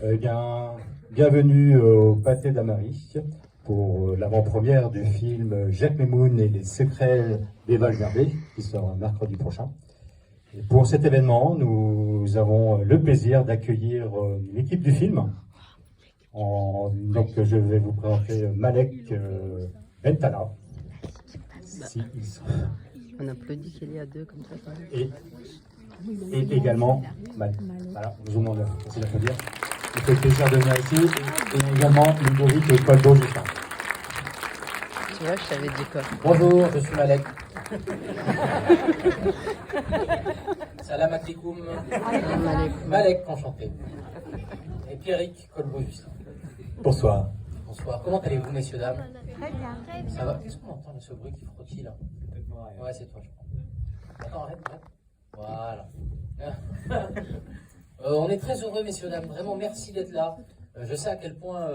Eh bien, bienvenue au Pâté d'Amarie pour l'avant-première du film Jacques Memoun et les secrets d'Eva Gerbet, qui sort mercredi prochain. Et pour cet événement, nous avons le plaisir d'accueillir l'équipe du film. Donc, je vais vous présenter Malek Bentala. On applaudit qu'il y a deux comme ça. Et également, voilà, nous vous demandons aussi d'applaudir. Il fait plaisir de venir ici. Et également Ludovic et Paul Beaujustin. Tu vois, je t'avais dit quoi. Bonjour, je suis Malek. Salam alaikum. Malek, enchanté. Et Pierrick Colbeau-Justin. Bonsoir. Bonsoir. Comment allez-vous, messieurs, dames? Très bien. Ça va? Qu'est-ce qu'on entend de ce bruit qui frottille là? Ouais, c'est toi, je crois. Attends, arrête. Voilà. On est très heureux, messieurs, dames. Vraiment, merci d'être là. Je sais à quel point,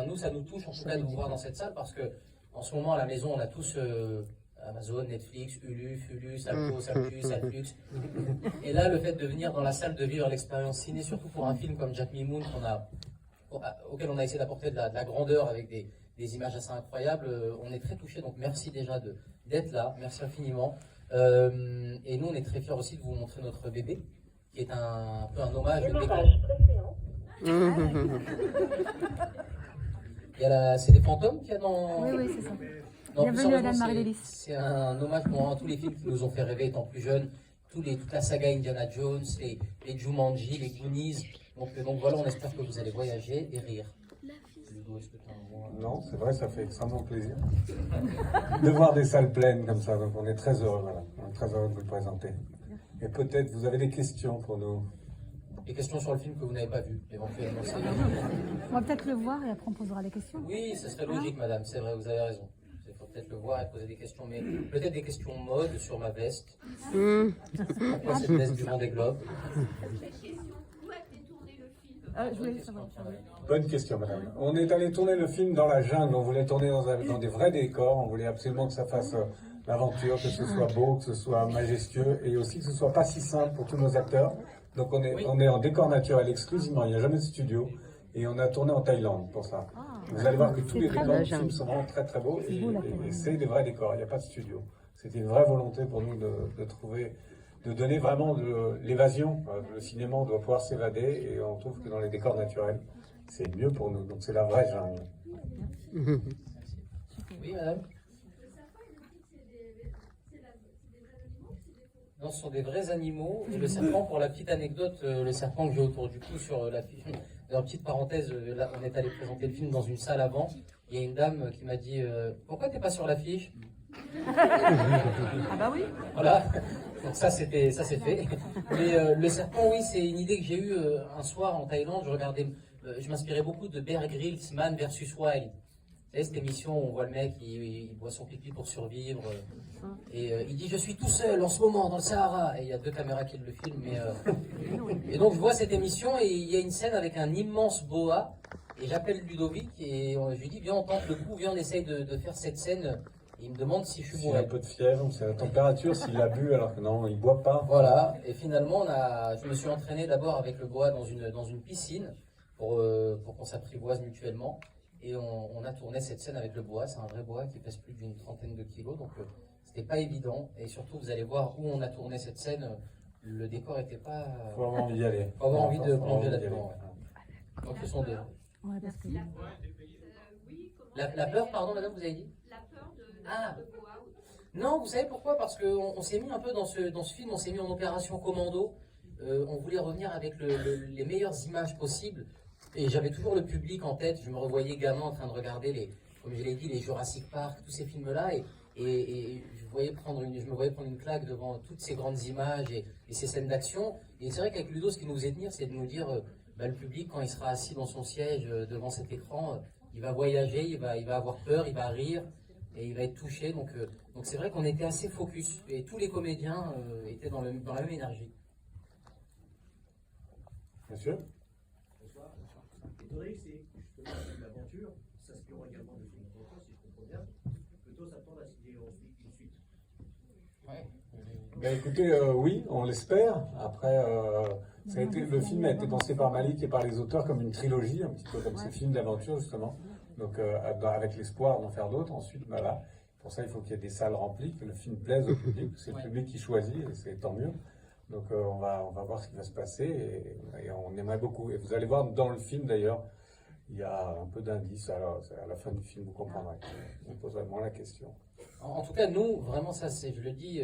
nous, ça nous touche en tout cas de vous voir dans cette salle parce que en ce moment, à la maison, on a tous Amazon, Netflix, Hulu, Salto, Saltus, Salflux. Et là, le fait de venir dans la salle, de vivre l'expérience ciné, surtout pour un film comme Jacques Memoun, auquel on a essayé d'apporter de la grandeur avec des images assez incroyables, on est très touchés. Donc merci déjà d'être là, merci infiniment. Et nous, on est très fiers aussi de vous montrer notre bébé, qui est un peu un hommage. C'est des fantômes qu'il y a dans... Oui, c'est ça. Non, Bienvenue à Marie-Lélis. C'est un hommage pour tous les films qui nous ont fait rêver étant plus jeunes, toute la saga Indiana Jones, les Jumanji, les Goonies. Donc voilà, on espère que vous allez voyager et rire. Ludo, est-ce que tu as un mot? Non, c'est vrai, ça fait extrêmement plaisir de voir des salles pleines comme ça. Donc on est très heureux, voilà. On est très heureux de vous le présenter. Et peut-être vous avez des questions pour nous. Des questions sur le film que vous n'avez pas vu, éventuellement. On va peut-être le voir et après on posera des questions. Oui, ce serait logique, madame, c'est vrai, vous avez raison. Il faut peut-être le voir et poser des questions, mais peut-être des questions mode sur ma veste. Pourquoi cette veste du Vendée Globe? Je voulais savoir. Bonne question, madame. On est allé tourner le film dans la jungle. On voulait tourner dans des vrais décors. On voulait absolument que ça fasse l'aventure, que ce soit beau, que ce soit majestueux et aussi que ce soit pas si simple pour tous nos acteurs. Donc on est en décor naturel exclusivement. Il n'y a jamais de studio. Et on a tourné en Thaïlande pour ça. Vous allez voir que tous les décors du film sont vraiment très très beaux et c'est des vrais décors, il n'y a pas de studio. C'était une vraie volonté pour nous de trouver, de donner vraiment de l'évasion. Le cinéma, on doit pouvoir s'évader et on trouve que dans les décors naturels, c'est mieux pour nous. Donc c'est la vraie jungle. Oui, madame? Non, ce sont des vrais animaux. Et le serpent, pour la petite anecdote, le serpent que j'ai autour du cou sur la fiche. Dans une petite parenthèse, là, on est allé présenter le film dans une salle avant. Il y a une dame qui m'a dit pourquoi t'es pas sur l'affiche? Ah bah oui. Voilà. Donc ça c'est fait. Mais le serpent, oui, c'est une idée que j'ai eue un soir en Thaïlande. Je m'inspirais beaucoup de Bear Grylls, Man vs Wild. Vous savez, cette émission où on voit le mec, il boit son pipi pour survivre. Et il dit, je suis tout seul en ce moment dans le Sahara. Et il y a deux caméras qui le filment. Et donc je vois cette émission et il y a une scène avec un immense boa. Et j'appelle Ludovic et je lui dis, viens, on tente le coup, viens, on essaye de faire cette scène. Et il me demande si je suis bourré. S'il a un peu de fièvre, c'est la température, s'il a bu alors que non, il ne boit pas. Voilà. Et finalement, je me suis entraîné d'abord avec le boa dans une piscine pour qu'on s'apprivoise mutuellement. Et on a tourné cette scène avec le boa. C'est un vrai boa qui pèse plus d'une trentaine de kilos. Donc c'était pas évident. Et surtout, vous allez voir où on a tourné cette scène. Le décor était pas... Il faut avoir envie d'y aller. Il faut avoir envie de plonger là-dedans. Ouais. Donc ce sont des... Ouais, parce que... La peur, pardon, madame, vous avez dit? La peur de boa. Non, vous savez pourquoi? Parce qu'on s'est mis un peu dans ce film, on s'est mis en opération commando. On voulait revenir avec les meilleures images possibles. Et j'avais toujours le public en tête. Je me revoyais gamin en train de regarder, comme je l'ai dit, les Jurassic Park, tous ces films-là. Et je me voyais prendre une claque devant toutes ces grandes images et ces scènes d'action. Et c'est vrai qu'avec Ludo, ce qui nous faisait tenir, c'est de nous dire, le public, quand il sera assis dans son siège devant cet écran, il va voyager, il va avoir peur, il va rire et il va être touché. Donc c'est vrai qu'on était assez focus et tous les comédiens étaient dans la même énergie. Monsieur? Bonsoir. Étonné, c'est justement l'aventure, s'inspirant également de films d'enfants, si je comprends bien, plutôt s'attendre à ce qu'il y ait ensuite une suite. Ouais. Ben écoutez, oui, on l'espère. Après, Le film a été pensé par Malik et par les auteurs comme une trilogie, un petit peu comme ces films d'aventure justement. Donc avec l'espoir d'en faire d'autres. Ensuite, voilà. Pour ça, il faut qu'il y ait des salles remplies, que le film plaise au public. C'est le public qui choisit, et c'est tant mieux. Donc on va voir ce qui va se passer et on aimerait beaucoup. Et vous allez voir dans le film d'ailleurs, il y a un peu d'indices. Alors à la fin du film, vous comprendrez. On pose vraiment la question. En tout cas, nous, vraiment, ça, je le dis,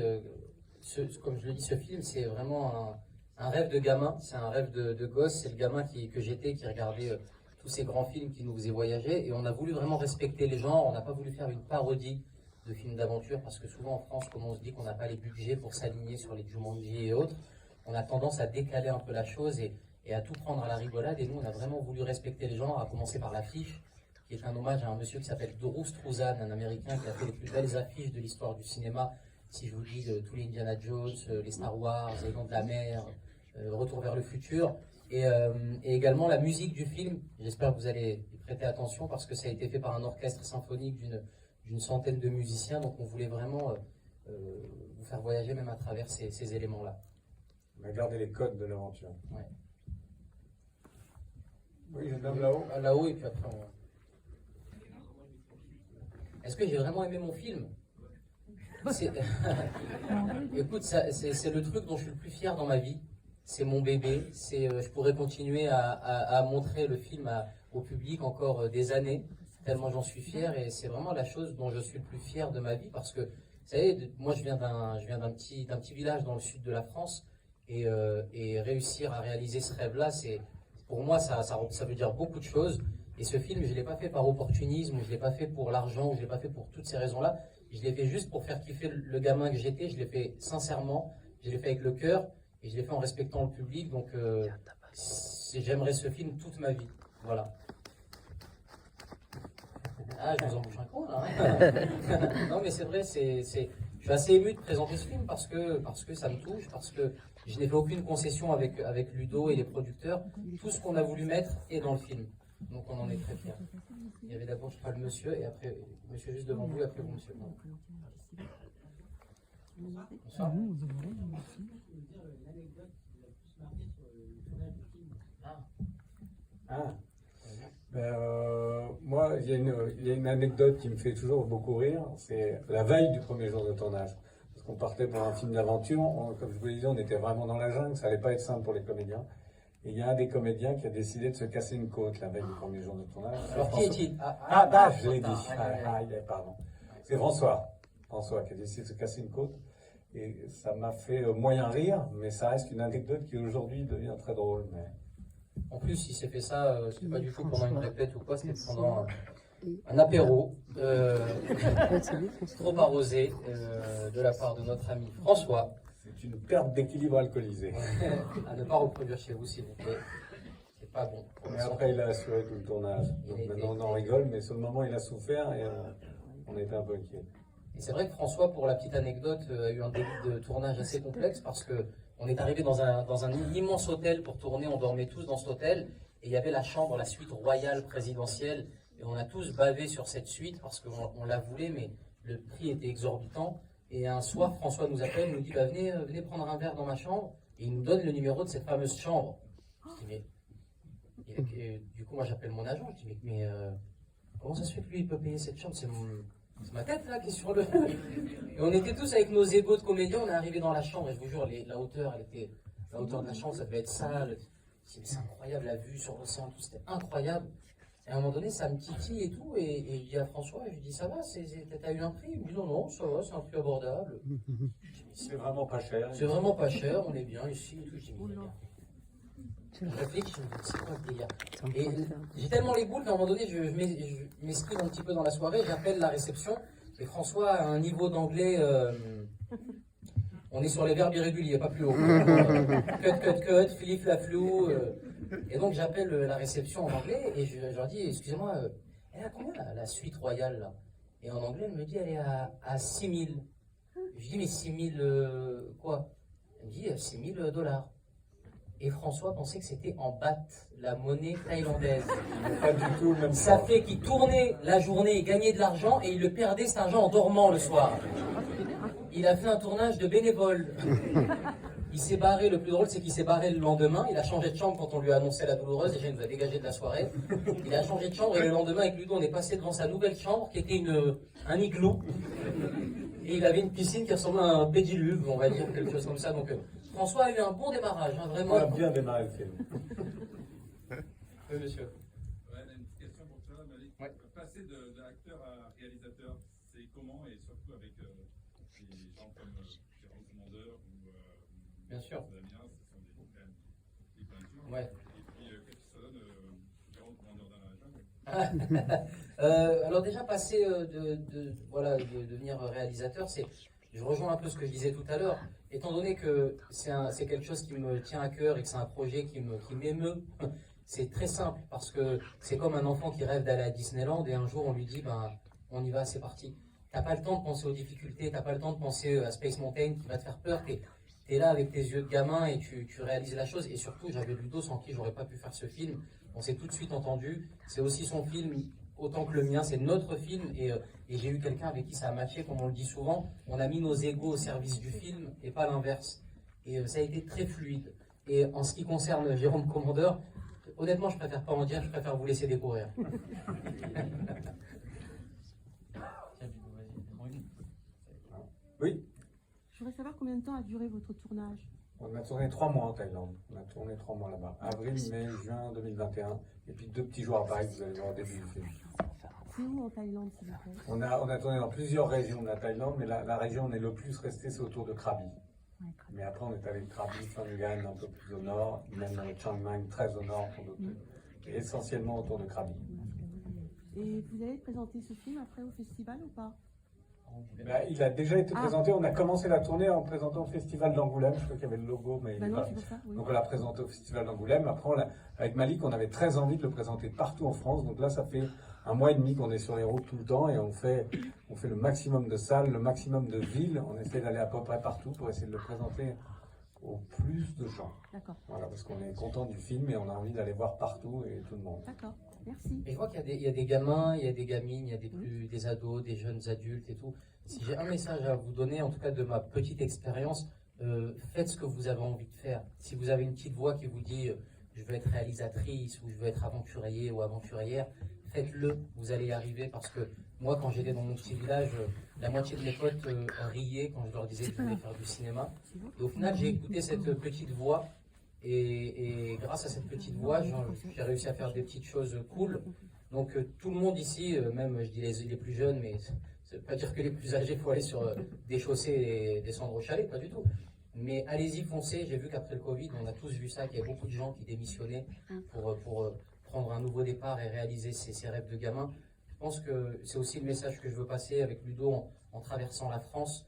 comme je le dis, ce film, c'est vraiment un rêve de gamin, c'est un rêve de gosse. C'est le gamin que j'étais, qui regardait tous ces grands films qui nous faisaient voyager. Et on a voulu vraiment respecter les genres. On n'a pas voulu faire une parodie de films d'aventure, parce que souvent en France, comme on se dit qu'on n'a pas les budgets pour s'aligner sur les Jumanji et autres, on a tendance à décaler un peu la chose et à tout prendre à la rigolade. Et nous, on a vraiment voulu respecter les genres, à commencer par l'affiche, qui est un hommage à un monsieur qui s'appelle Doru Struzan, un Américain qui a fait les plus belles affiches de l'histoire du cinéma. Si je vous dis tous les Indiana Jones, les Star Wars, les Dents de la Mer, Retour vers le futur, et également la musique du film. J'espère que vous allez y prêter attention, parce que ça a été fait par un orchestre symphonique d'une centaine de musiciens, donc on voulait vraiment vous faire voyager même à travers ces éléments-là. On va garder les codes de l'aventure. Ouais. Oui, jeune dame là-haut. Là-haut, et puis après on... Est-ce que j'ai vraiment aimé mon film? Écoute, c'est le truc dont je suis le plus fier dans ma vie. C'est mon bébé. Je pourrais continuer à montrer le film au public encore des années, tellement j'en suis fier, et c'est vraiment la chose dont je suis le plus fier de ma vie, parce que, vous savez, moi je viens d'un petit village dans le sud de la France, et réussir à réaliser ce rêve-là, pour moi ça veut dire beaucoup de choses. Et ce film, je ne l'ai pas fait par opportunisme, ou je ne l'ai pas fait pour l'argent, ou je ne l'ai pas fait pour toutes ces raisons-là. Je l'ai fait juste pour faire kiffer le gamin que j'étais. Je l'ai fait sincèrement, je l'ai fait avec le cœur, et je l'ai fait en respectant le public. Donc j'aimerais ce film toute ma vie. Voilà. Ah, je vous en bouge un coin là. Hein. Non, mais c'est vrai, je suis assez ému de présenter ce film, parce que ça me touche, parce que je n'ai fait aucune concession avec Ludo et les producteurs. Tout ce qu'on a voulu mettre est dans le film. Donc on en est très fiers. Il y avait d'abord, je crois, le monsieur, et après, monsieur juste devant vous, et après vous, monsieur. Bonsoir. Moi, il y a une anecdote qui me fait toujours beaucoup rire. C'est la veille du premier jour de tournage. Parce qu'on partait pour un film d'aventure. Comme je vous l'ai dit, on était vraiment dans la jungle. Ça allait pas être simple pour les comédiens. Et il y a un des comédiens qui a décidé de se casser une côte la veille du premier jour de tournage. Alors qui est-il? Je l'ai dit. Pardon. C'est François qui a décidé de se casser une côte. Et ça m'a fait moyen rire, mais ça reste une anecdote qui aujourd'hui devient très drôle. Mais... En plus, il s'est fait ça, c'était pas du tout pendant une répète ou quoi, c'était pendant un apéro trop arrosé de la part de notre ami François. C'est une perte d'équilibre alcoolisé. À ne pas reproduire chez vous, s'il vous plaît. C'est pas bon. Mais après, il a assuré tout le tournage. Donc maintenant, on en rigole, mais sur le moment, il a souffert et on était un peu inquiets. Et c'est vrai que François, pour la petite anecdote, a eu un début de tournage assez complexe, parce que on est arrivé dans un immense hôtel pour tourner, on dormait tous dans cet hôtel, et il y avait la chambre, la suite royale présidentielle, et on a tous bavé sur cette suite parce qu'on la voulait, mais le prix était exorbitant. Et un soir, François nous appelle, nous dit venez prendre un verre dans ma chambre, et il nous donne le numéro de cette fameuse chambre. Je dis mais... Et du coup, moi j'appelle mon agent, je dis mais comment ça se fait que lui il peut payer cette chambre? C'est ma tête là qui est sur le... Et on était tous avec nos égos de comédiens, on est arrivé dans la chambre, et je vous jure, la hauteur de la chambre, ça devait être sale. Je me dis, c'est incroyable, la vue sur l'océan, tout, c'était incroyable. Et à un moment donné, ça me titille et tout, et je dis à François, je lui dis, ça va, t'as eu un prix? Il me dit, non, ça va, c'est un prix abordable. C'est vraiment pas cher. C'est vraiment pas cher, on est bien ici et tout. Je dis, mais je réfléchis, je me dis, c'est quoi le délire? Et j'ai tellement les boules qu'à un moment donné, je m'esquive un petit peu dans la soirée, j'appelle la réception, et François a un niveau d'anglais, on est sur les verbes irréguliers, pas plus haut. Cut, Philippe Laflou. Et donc j'appelle la réception en anglais, et je leur dis, excusez-moi, elle a combien la suite royale là? Et en anglais, elle me dit, elle est à 6 000. Je dis, mais 6 000 quoi? Elle me dit, 6 000 $. Et François pensait que c'était en baht, la monnaie thaïlandaise. Pas du tout le même Ça fait qu'il tournait la journée et gagnait de l'argent, et il le perdait cet argent en dormant le soir. Il a fait un tournage de bénévole. Il s'est barré, le plus drôle, c'est qu'il s'est barré le lendemain. Il a changé de chambre quand on lui a annoncé la douloureuse. Déjà, il nous a dégagé de la soirée. Il a changé de chambre et le lendemain, avec Ludo, on est passé devant sa nouvelle chambre qui était un igloo. Et il avait une piscine qui ressemblait à un pédiluve, on va dire, quelque chose comme ça. Donc, François a eu un bon démarrage, hein, vraiment. On a bien démarré le film. Oui, monsieur. Ouais, une petite question pour toi, Malik. Ouais. Passer d'acteur à réalisateur, c'est comment et surtout avec des gens comme Jérôme Commandeur ou Bien sûr. Damien, ce sont quand même des peintures. Ouais. Et puis, qu'est-ce que ça donne Jérôme Commandeur dans la jungle? Alors déjà passer voilà, de devenir réalisateur, je rejoins un peu ce que je disais tout à l'heure, étant donné que c'est quelque chose qui me tient à cœur et que c'est un projet qui m'émeut. C'est très simple parce que c'est comme un enfant qui rêve d'aller à Disneyland et un jour on lui dit ben on y va, c'est parti. T'as pas le temps de penser aux difficultés, t'as pas le temps de penser à Space Mountain qui va te faire peur. T'es là avec tes yeux de gamin et tu réalises la chose. Et surtout j'avais Ludo sans qui j'aurais pas pu faire ce film. On s'est tout de suite entendu. C'est aussi son film autant que le mien, c'est notre film et j'ai eu quelqu'un avec qui ça a matché, comme on le dit souvent. On a mis nos égos au service du film et pas l'inverse. Et ça a été très fluide. Et en ce qui concerne Jérôme Commandeur, honnêtement, je préfère pas en dire, je préfère vous laisser découvrir. Oui, Je voudrais savoir combien de temps a duré votre tournage. on a tourné 3 mois en Thaïlande. On a tourné 3 mois là-bas. Avril, mai, juin 2021. Et puis 2 petits jours à Paris, vous allez voir au début du film. C'est où en Thaïlande, s'il vous plaît? On a tourné dans plusieurs régions de la Thaïlande, mais la région où on est le plus resté, c'est autour de Krabi. Mais après, on est allé de Krabi, Phangan, un peu plus au nord, même dans le Chiang Mai, très au nord, pour d'autres. Et essentiellement autour de Krabi. Et vous allez présenter ce film après au festival ou pas? Ben, il a déjà été présenté, on a commencé la tournée en présentant au Festival d'Angoulême, je crois qu'il y avait le logo, mais Bah non, voilà. c'est pour ça, oui. Donc on l'a présenté au Festival d'Angoulême. Après, avec Malik, on avait très envie de le présenter partout en France. Donc là, ça fait 1 mois et demi qu'on est sur les routes tout le temps et on fait le maximum de salles, le maximum de villes. On essaie d'aller à peu près partout pour essayer de le présenter au plus de gens. D'accord, Voilà, parce qu'on est content du film et on a envie d'aller voir partout et tout le monde. d'accord. Merci. Et je vois qu'il y a des gamins, il y a des gamines, il y a des ados, des jeunes adultes et tout. Si j'ai un message à vous donner, en tout cas de ma petite expérience, faites ce que vous avez envie de faire. Si vous avez une petite voix qui vous dit je veux être réalisatrice ou je veux être aventurier ou aventurière, faites-le, vous allez y arriver parce que moi quand j'étais dans mon petit village, la moitié de mes potes riaient quand je leur disais que je voulais faire du cinéma. Et au final j'ai écouté cette petite voix et grâce à cette petite voix j'ai réussi à faire des petites choses cool. Donc tout le monde ici, même je dis les plus jeunes, mais ça veut pas dire que les plus âgés, il faut aller sur des chaussées et descendre au chalet, pas du tout. Mais allez-y, foncez. J'ai vu qu'après le Covid, on a tous vu ça, qu'il y a beaucoup de gens qui démissionnaient pour prendre un nouveau départ et réaliser ses rêves de gamin. Je pense que c'est aussi le message que je veux passer avec Ludo en traversant la France.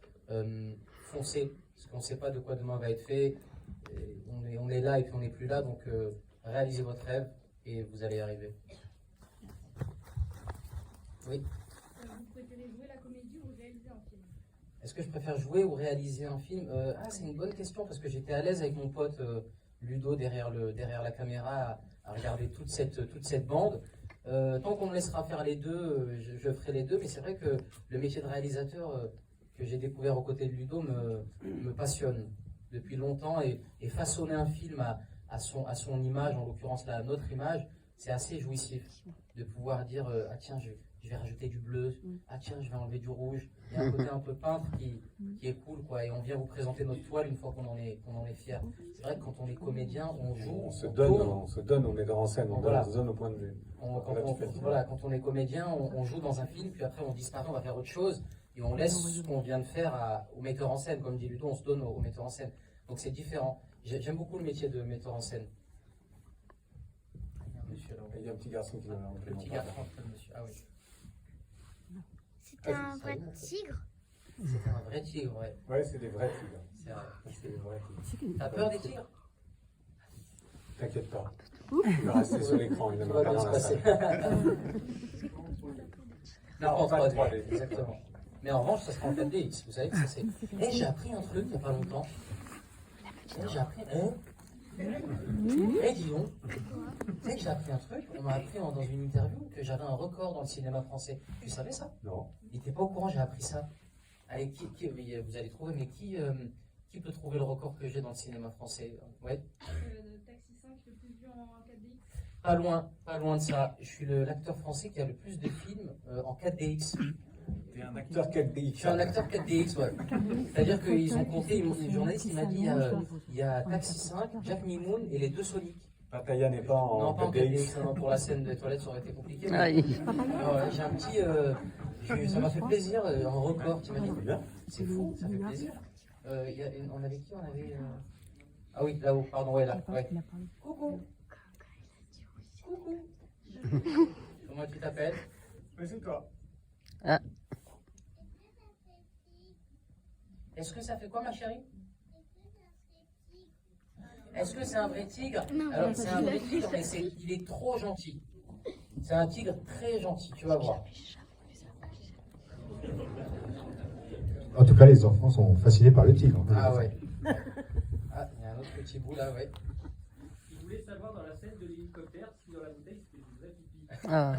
Foncez, parce qu'on ne sait pas de quoi demain va être fait. Et on est là et puis on n'est plus là, donc réalisez votre rêve et vous allez y arriver. Oui. Vous préférez jouer la comédie ou réaliser un film? Est-ce que je préfère jouer ou réaliser un film? C'est une bonne question parce que j'étais à l'aise avec mon pote Ludo derrière la caméra à regarder toute cette bande. Tant qu'on me laissera faire les deux, je ferai les deux. Mais c'est vrai que le métier de réalisateur que j'ai découvert aux côtés de Ludo me passionne depuis longtemps et façonner un film à son image, en l'occurrence là, à notre image, c'est assez jouissif de pouvoir dire ah tiens je vais rajouter du bleu, ah tiens je vais enlever du rouge. Il y a un côté un peu peintre qui est cool quoi, et on vient vous présenter notre toile une fois qu'on en est fier. C'est vrai que quand on est comédien, on joue, On se tourne. donne au metteur en scène, on Voilà. se donne au point de vue. Quand on est comédien, on joue dans un film, puis après on disparaît, on va faire autre chose, et on laisse ce qu'on vient de faire au metteur en scène, comme dit Ludo, on se donne au metteur en scène. Donc c'est différent. J'aime beaucoup le métier de metteur en scène. Monsieur, là, Il y a un petit garçon qui l'a le petit garçon, monsieur. Ah oui. C'était un vrai tigre. C'était un vrai tigre, ouais. Ouais, c'est des vrais tigres. C'est vrai. C'est des vrais tigres. T'as peur des tigres? T'inquiète pas. Il va rester sur l'écran, il Tout ne va va pas bien dans se la passer. salle. Non, en pas 3D, 3D. exactement. Mais en revanche, ça sera en 4DX. Vous savez que ça c'est. Eh, j'ai appris un truc il n'y a pas longtemps. J'ai appris. Eh, dis donc. Tu sais que j'ai appris un truc. On m'a appris dans une interview que j'avais un record dans le cinéma français. Tu savais ça? Non. Il n'était pas au courant, j'ai appris ça. Allez, vous allez trouver, mais Qui peut trouver le record que j'ai dans le cinéma français? Ouais. Taxi 5, le plus vu en 4DX. Pas loin de ça. Je suis l'acteur français qui a le plus de films en 4DX. T'es un acteur 4DX. Je suis un acteur 4DX, ouais. C'est-à-dire qu'ils ont compté, le journaliste il m'a dit il y a Taxi 5, Jack Mimoun et les 2 Sonic. Pattaya n'est pas en Non, pas en 4DX. 4DX, non, pour la scène des toilettes ça aurait été compliqué. Mais... Aïe. Ouais, j'ai un petit. Ça m'a fait plaisir, un record, t'imagines? C'est bien. C'est fou, ça fait plaisir. On avait qui? On avait. Ah oui, là-haut, pardon, ouais, là. Ouais. Coucou. Coucou. Comment tu t'appelles? Mais c'est toi. Ah. Est-ce que ça fait quoi, ma chérie? Est-ce que c'est un vrai tigre? Alors, c'est un vrai tigre, mais il est trop gentil. C'est un tigre très gentil, tu vas voir. En tout cas, les enfants sont fascinés par le tigre. Ah ouais. Ah, il y a un autre petit bout là, ouais. Il voulait savoir dans la scène de l'hélicoptère si dans la bouteille c'était du vrai pipi. Ah.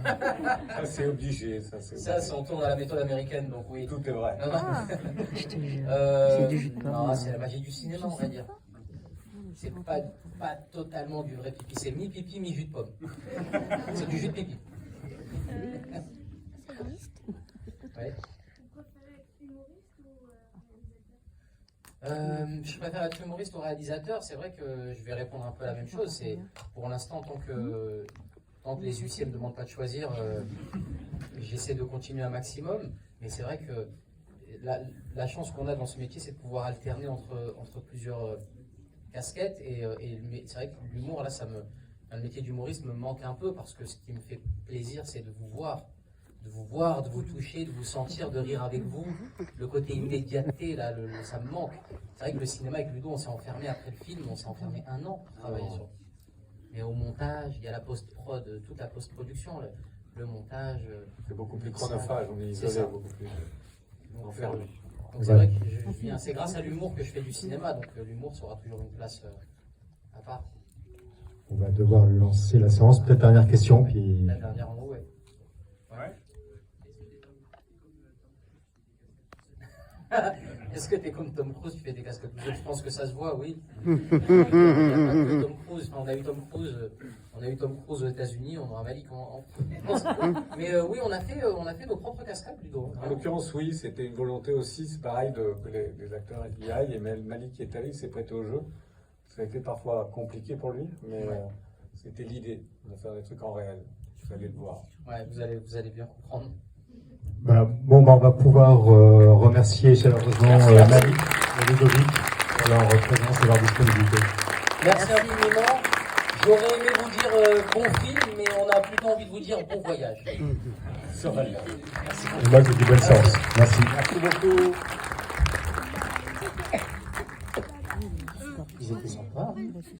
Ça, c'est obligé. Ça, on tourne à la méthode américaine, donc oui. Tout est vrai. Non, non. Je te jure. C'est du jus de pomme. Non, c'est la magie du cinéma, on va dire. C'est pas totalement du vrai pipi, c'est mi-pipi, mi-jus de pomme. C'est du jus de pipi. Ouais. Vous préférez être humoriste ou réalisateur? Je préfère être humoriste ou réalisateur. C'est vrai que je vais répondre un peu à la même chose. C'est pour l'instant, tant que les huissiers ne me demandent pas de choisir, j'essaie de continuer un maximum. Mais c'est vrai que la chance qu'on a dans ce métier, c'est de pouvoir alterner entre plusieurs casquettes. Et c'est vrai que l'humour, là, le métier d'humoriste me manque un peu parce que ce qui me fait plaisir, c'est de vous voir, de vous toucher, de vous sentir, de rire avec vous. Le côté immédiateté, là, ça me manque. C'est vrai que le cinéma avec Ludo, on s'est enfermé après le film, on s'est enfermé 1 an pour travailler sur. Mais au montage, il y a la post-prod, toute la post-production, le montage. C'est beaucoup plus chronophage, on est isolé beaucoup plus. Enfermé. Donc c'est vrai que c'est grâce à l'humour que je fais du cinéma, donc l'humour sera toujours une place à part. On va devoir lancer la séance. Peut-être dernière question, puis... La dernière en haut, ouais. Ouais. Est-ce que t'es comme Tom Cruise, tu fais des casquettes? Je pense que ça se voit, oui. Il n'y a pas que Tom Cruise. Enfin, on a eu Tom Cruise aux États-Unis, on aura Malik en France. Mais oui, on a fait nos propres cascades, Ludo. En l'occurrence, oui, c'était une volonté aussi, c'est pareil, que les acteurs y aillent. Et Malik qui est allé, il s'est prêté au jeu. Ça a été parfois compliqué pour lui, mais c'était l'idée de faire des trucs en réel. Vous allez le voir. Ouais, vous allez bien comprendre. Voilà. Bon, on va pouvoir remercier chaleureusement Malik et Ludovic pour leur présence et leur disponibilité. Merci infiniment. J'aurais aimé vous dire bon film, mais on a plutôt envie de vous dire bon voyage. Ça va bien. Et moi, je vous dis bonne séance. Merci. Merci beaucoup. Ils étaient sympas.